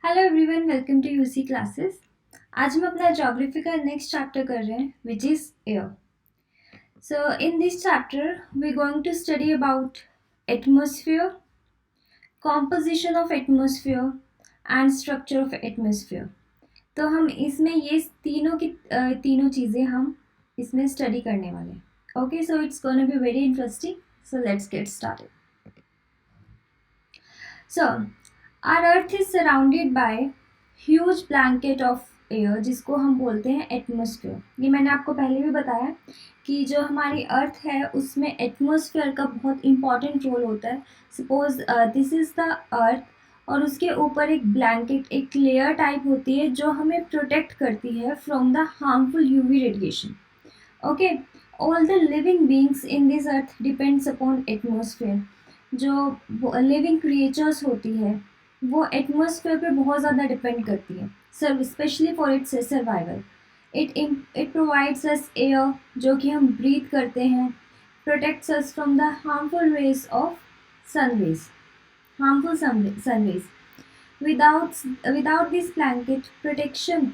Hello everyone, welcome to UC classes. आज हम अपना ज्योग्राफी का नेक्स्ट चैप्टर कर रहे हैं which is air. So in this chapter we going to study about atmosphere, composition of atmosphere and structure of atmosphere. तो हम इसमें ये तीनों चीज़ें हम इसमें स्टडी करने वाले हैं। Okay, so it's gonna be very interesting, so let's get started. So, our Earth is surrounded by huge blanket of air, जिसको हम बोलते हैं एटमॉस्फेयर। ये मैंने आपको पहले भी बताया कि जो हमारी अर्थ है उसमें एटमॉस्फेयर का बहुत इंपॉर्टेंट रोल होता है। Suppose this is the earth और उसके ऊपर एक ब्लैंकेट, एक लेयर टाइप होती है जो हमें प्रोटेक्ट करती है from the harmful UV radiation. Okay, all the living beings in this earth depends upon atmosphere. जो लिविंग क्रिएचर्स होती है वो एटमॉस्फेयर पे बहुत ज़्यादा डिपेंड करती है, sir specially for its survival. It provides us air जो कि हम ब्रीथ करते हैं, protects us from the harmful rays of sun rays, harmful sun rays. Without this blanket protection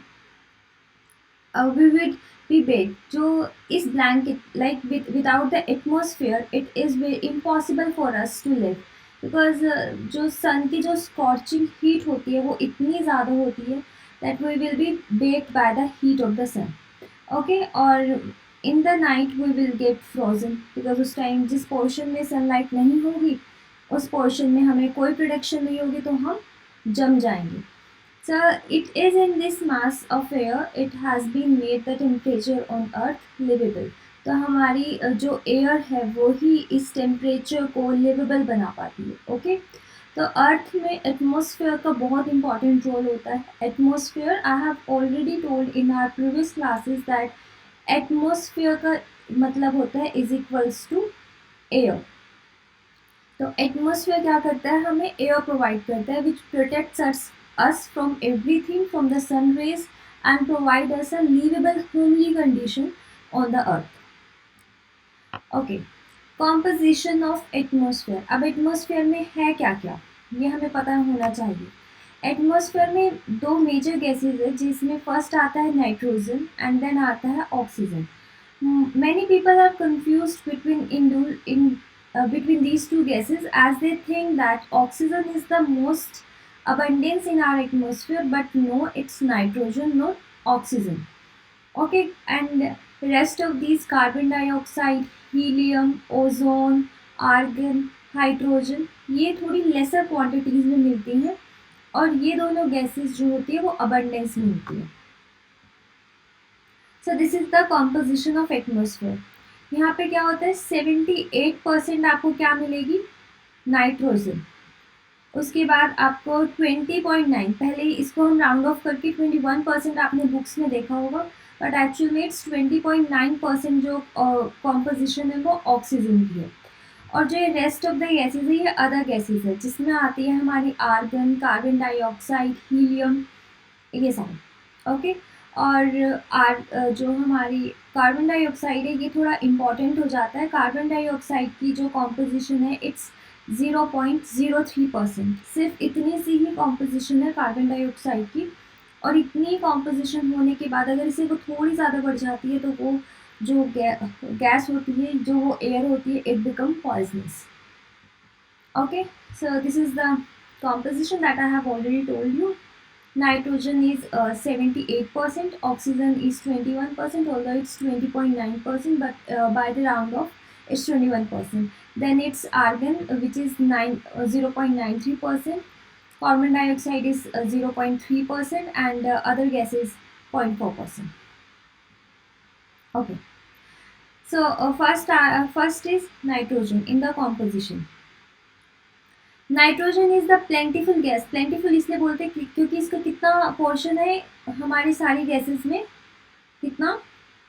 we would be bed। जो इस blanket like without the atmosphere it is very impossible for us to live because जो sun की जो scorching heat होती है वो इतनी ज़्यादा होती है that we will be baked by the heat of the sun। okay, और in the night we will get frozen because उस टाइम जिस पोर्शन में सनलाइट नहीं होगी उस पोर्शन में हमें कोई प्रोटेक्शन नहीं होगी तो हम जम जाएंगे। So it is in this mass of air it has been made the temperature on earth livable। तो हमारी जो एयर है वो ही इस टेम्परेचर को लिवेबल बना पाती है। ओके, तो अर्थ में एटमॉस्फेयर का बहुत इंपॉर्टेंट रोल होता है। Atmosphere I have already told in our previous classes that atmosphere का मतलब होता है इज इक्वल्स टू एयर। तो एटमॉस्फेयर क्या करता है, हमें एयर प्रोवाइड करता है which protects us from everything from the sun rays and provide us a livable homely condition on the earth। okay, composition of atmosphere। अब एटमॉस्फेयर में है क्या क्या ये हमें पता होना चाहिए। एटमॉस्फेयर में दो मेजर गैसेज है जिसमें फर्स्ट आता है नाइट्रोजन एंड देन आता है oxygen. many people are confused between these two gases as they think that oxygen is the most abundance in our atmosphere, but no, it's nitrogen, not oxygen। okay, and rest of these carbon dioxide, helium, ozone, argon, hydrogen ये थोड़ी lesser quantities में मिलती हैं और ये दोनों gases जो होती है वो abundance में होती है। so this is the composition of atmosphere। यहाँ पे क्या होता है 78% आपको क्या मिलेगी, नाइट्रोजन। उसके बाद आपको 20.9, पहले इसको हम राउंड ऑफ करके 21% आपने बुक्स में देखा होगा, बट एक्चुअल में इट्स 20.9% जो कॉम्पोजिशन है वो ऑक्सीजन की है। और जो ये रेस्ट ऑफ द गैसेज है ये अदर गैसेज है जिसमें आती है हमारी आर्गन, कार्बन डाइऑक्साइड, हीलियम, ये सारे। ओके, और जो हमारी कार्बन डाइऑक्साइड है ये थोड़ा इम्पॉर्टेंट हो जाता है। कार्बन डाइऑक्साइड की जो कॉम्पोजिशन है इट्स 0.03%। सिर्फ इतनी सी ही कॉम्पोजिशन है कार्बन डाइऑक्साइड की, और इतनी कॉम्पोजिशन होने के बाद अगर इसे वो थोड़ी ज़्यादा बढ़ जाती है तो वो जो गैस होती है, जो वो एयर होती है, it become poisonous. Okay, so this is the composition that I have already told you। Nitrogen is 78%, oxygen is 21%, although it's 20.9%, but by the round off it's 21%। then it's argon which is 0.93%, carbon dioxide is 0.3%, and other gases 0.4%। okay, so first is nitrogen in the composition। Nitrogen is the प्लेंटिफुल gas. प्लेंटिफुल इसलिए बोलते हैं क्योंकि इसका कितना portion है हमारी सारी gases में, कितना,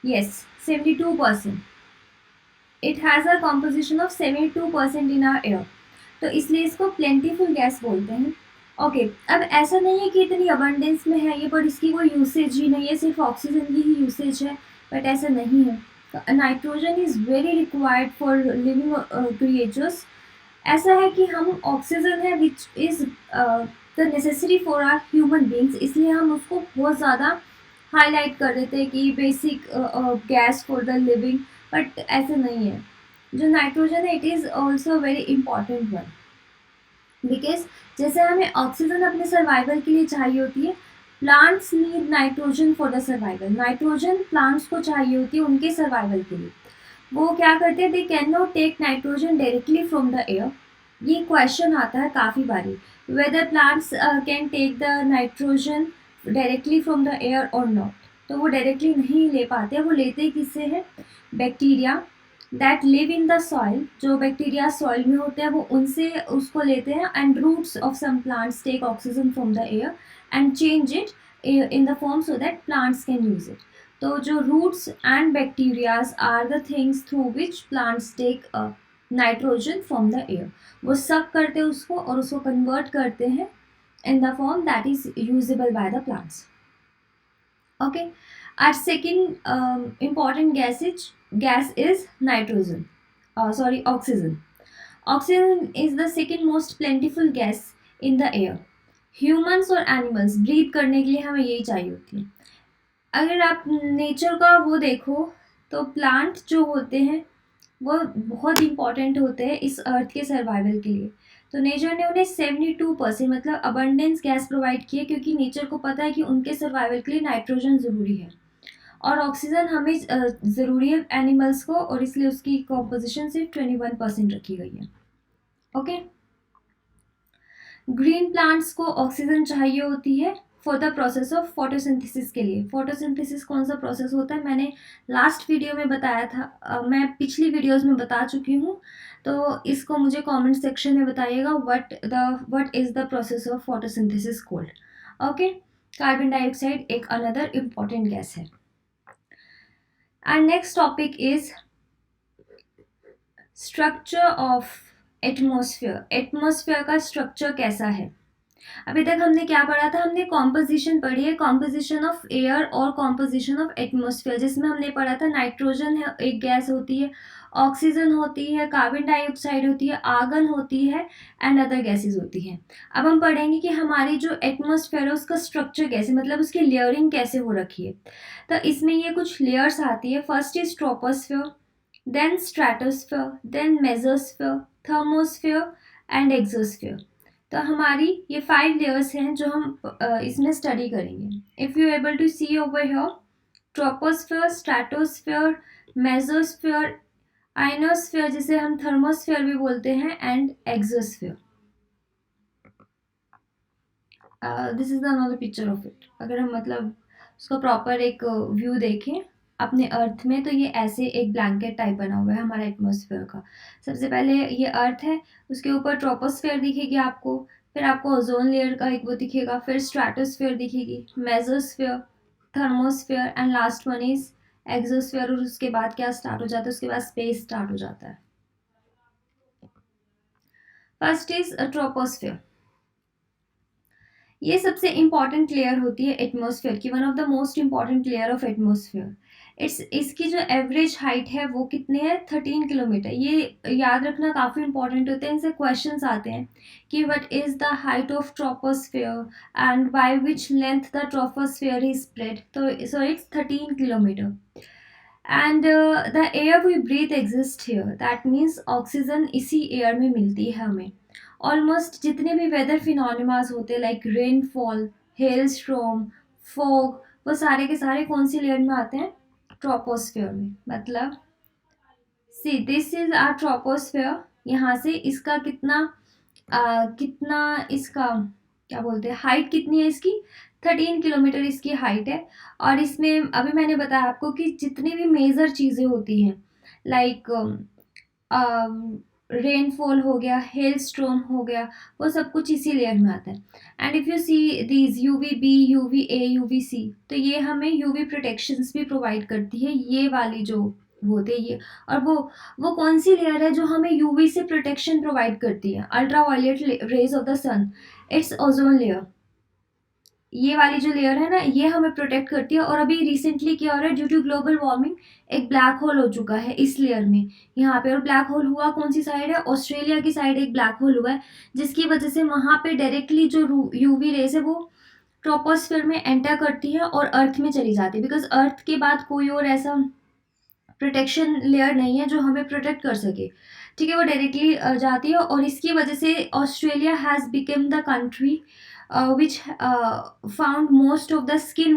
yes 72%। It has a composition of 72% in our air, तो इसलिए इसको प्लेंटिफुल गैस बोलते हैं। ओके, अब ऐसा नहीं है कि इतनी अबंडेंस में है ये पर इसकी कोई यूसेज ही नहीं है, सिर्फ ऑक्सीजन की ही यूसेज है, बट ऐसा नहीं है। Nitrogen is very required for living creatures ऐसा है कि हम ऑक्सीजन है which is the necessary for our human beings, इसलिए हम उसको बहुत ज़्यादा हाईलाइट कर देते हैं कि basic gas for the living, but ऐसे नहीं है। जो नाइट्रोजन है it is also very important one, because जैसे हमें ऑक्सीजन अपने सर्वाइवल के लिए चाहिए होती है, plants need nitrogen for the survival. Nitrogen plants को चाहिए होती है उनके सर्वाइवल के लिए। वो क्या करते हैं, they can not take nitrogen directly from the air. ये क्वेश्चन आता है काफ़ी बारी, whether plants can take the nitrogen directly from the air और नॉट। तो वो डायरेक्टली नहीं ले पाते, वो लेते किससे हैं, bacteria that live in the soil. जो बैक्टीरिया सॉइल में होते हैं वो उनसे उसको लेते हैं, and roots of some plants take oxygen from the air and change it in the form so that plants can use it. तो जो roots and bacterias are the things through which plants take nitrogen from the air. वो suck करते हैं उसको और उसको convert करते हैं इन the form that is usable by the plants. Okay, our second important gas is nitrogen, oxygen. Oxygen is the second most plentiful gas in the air. Humans और animals breathe करने के लिए हमें यही चाहिए होती है। अगर आप नेचर का वो देखो तो प्लांट जो होते हैं वो बहुत इंपॉर्टेंट होते हैं इस अर्थ के सर्वाइवल के लिए। तो नेचर ने उन्हें 72% मतलब अबंडेंस गैस प्रोवाइड की है, क्योंकि नेचर को पता है कि उनके सर्वाइवल के लिए नाइट्रोजन ज़रूरी है और ऑक्सीजन हमें ज़रूरी है एनिमल्स को, और इसलिए उसकी कॉम्पोजिशन सिर्फ 21% रखी गई है। ओके, ग्रीन प्लांट्स को ऑक्सीजन चाहिए होती है for the process of photosynthesis के लिए। फोटोसिंथेसिस कौन सा प्रोसेस होता है मैंने लास्ट वीडियो में बताया था, मैं पिछली वीडियोस में बता चुकी हूँ, तो इसको मुझे कमेंट सेक्शन में बताइएगा what is the process of photosynthesis cold. Okay, carbon dioxide एक अनदर इम्पॉर्टेंट गैस है। And next topic is structure of atmosphere. Atmosphere का स्ट्रक्चर कैसा है। अभी तक हमने क्या पढ़ा था, हमने कॉम्पोजिशन पढ़ी है, कॉम्पोजिशन ऑफ एयर और कॉम्पोजिशन ऑफ एटमॉस्फेयर, जिसमें हमने पढ़ा था नाइट्रोजन है एक गैस होती है, ऑक्सीजन होती है, कार्बन डाइऑक्साइड होती है, आर्गन होती है एंड अदर गैसेस होती हैं। अब हम पढ़ेंगे कि हमारी जो एटमॉस्फेयर है उसका स्ट्रक्चर कैसे, मतलब उसकी लेयरिंग कैसे हो रखी है। तो इसमें ये कुछ लेयर्स आती है। First is troposphere, then stratosphere, then mesosphere, thermosphere and exosphere. तो हमारी ये 5 लेयर्स हैं जो हम इसमें स्टडी करेंगे। If you able to see over here, troposphere, stratosphere, mesosphere, ionosphere जिसे हम थर्मोस्फेयर भी बोलते हैं, and exosphere. This is another picture of it. अगर हम मतलब उसका प्रॉपर एक व्यू देखें अपने अर्थ में, तो ये ऐसे एक ब्लैंकेट टाइप बना हुआ है हमारा एटमॉस्फेयर का। सबसे पहले ये अर्थ है, उसके ऊपर ट्रोपोस्फेयर दिखेगी आपको, फिर आपको ओजोन लेयर का एक वो दिखेगा, फिर स्ट्रेटोस्फेयर दिखेगी, mesosphere, thermosphere and last one is exosphere. और उसके बाद क्या स्टार्ट हो जाता है, उसके बाद स्पेस स्टार्ट हो जाता है। First is troposphere. ये सबसे इम्पॉर्टेंट लेयर होती है एटमॉस्फेयर की, one of the most important layer of atmosphere. इसकी जो एवरेज हाइट है वो कितने है, 13 किलोमीटर। ये याद रखना काफ़ी इंपॉर्टेंट होते हैं, इनसे क्वेश्चंस आते हैं कि what is the height of troposphere and by which length the troposphere is spread. तो so it's 13 kilometre. And the air we breathe exist here, that means oxygen इसी एयर में मिलती है हमें। ऑलमोस्ट जितने भी वेदर फिनोमेनास होते हैं like rainfall, hello storm, fog, वो सारे के सारे कौन सी लेयर में आते हैं, ट्रोपोस्फेयर में। मतलब see this is our troposphere. यहाँ से इसका कितना इसका क्या बोलते हैं, हाइट कितनी है इसकी, 13 किलोमीटर इसकी हाइट है। और इसमें अभी मैंने बताया आपको कि जितनी भी मेजर चीज़ें होती हैं लाइक रेनफॉल हो गया, हेल स्ट्रॉम हो गया, वो सब कुछ इसी लेयर में आता है। And if you see these UVB, UVA, UVC, तो ये हमें UV प्रोटेक्शंस भी प्रोवाइड करती है, ये वाली जो होते हैं ये। और वो कौन सी लेयर है जो हमें UV से प्रोटेक्शन प्रोवाइड करती है, ultraviolet rays of the sun, its ozone layer. ये वाली जो लेयर है ना, ये हमें प्रोटेक्ट करती है। और अभी रिसेंटली क्या हो रहा है, ड्यू टू ग्लोबल वार्मिंग एक ब्लैक होल हो चुका है इस लेयर में यहाँ पे। और ब्लैक होल हुआ कौन सी साइड है, ऑस्ट्रेलिया की साइड एक ब्लैक होल हुआ है, जिसकी वजह से वहाँ पे डायरेक्टली जो यूवी रेस है वो ट्रोपोस्फीयर में एंटर करती है और अर्थ में चली जाती है। बिकॉज अर्थ के बाद कोई और ऐसा प्रोटेक्शन लेयर नहीं है जो हमें प्रोटेक्ट कर सके, ठीक है। वो डायरेक्टली जाती है, और इसकी वजह से Australia has become the country which found most of the skin